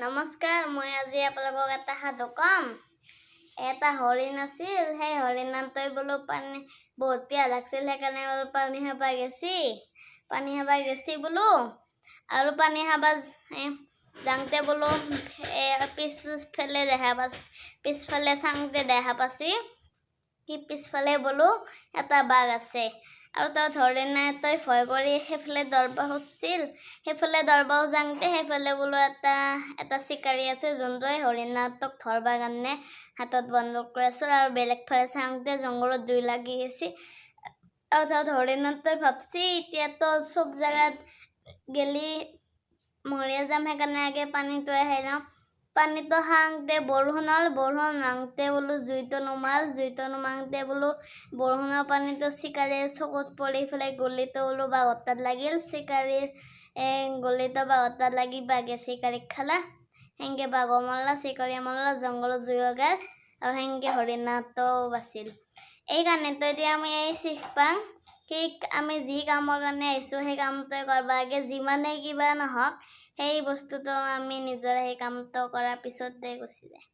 নমস্কাৰ মই আজি আপোনালোকক এটা সাধু কম এটা হৰিণ আছিল সেই হৰিণান্তই বোলো পানী বহুত পিয়াহ লাগছিল সেইকাৰণে বোলো পানী খাবা গেছি বোলো আৰু পানী খাবা যাওঁতে বোলো পিছফালে চাওঁতে দেখা পাছি কি পিছফালে বোলো এটা বাঘ আছে আৰু তাত হৰিণাটোই ভয় কৰি সেইফালে দৰবা খুজিছিল সেইফালে দৰবা যাওঁতে সেইফালে বোলো এটা চিকাৰী আছে যোনটোৱে হৰিণাটোক ধৰবা কাৰণে হাতত বন্দুক লৈ আছিল আৰু বেলেগ ফালে চাওঁতে জংঘলত জুই লাগি গৈছে আৰু তাত হৰিণাটোই ভাবছি এতিয়াতো চব জাগাত গেলি মৰিয়া যাম সেইকাৰণে আগে পানীটো খাই লওঁ পানীটো খাওঁতে বৰষুণ নাওঁতে বোলো জুইটো নুমাওঁতে বোলো বৰষুণৰ পানীটো চিকাৰীৰ চকুত পৰি পেলাই গলিটো বোলো বাঘৰ তাত লাগিল চিকাৰীৰ গলিটো বাঘৰ তাত লাগি বাঘে চিকাৰীক খালা সেনেকে বাঘো মৰলা চিকাৰীয়ে মৰলা জংঘলত জুই লগাল আৰু সেনেকে হৰিণাটো বাচিল এইকাৰণেতো এতিয়া আমি শিখ পাওঁ কি আমি যি কামৰ কাৰণে আহিছোঁ সেই কামটোৱে কৰবা লাগে যিমানে কিবা নহওক সেই বস্তুটো আমি নিজৰ সেই কামটো কৰাৰ পিছতে গুচি যায়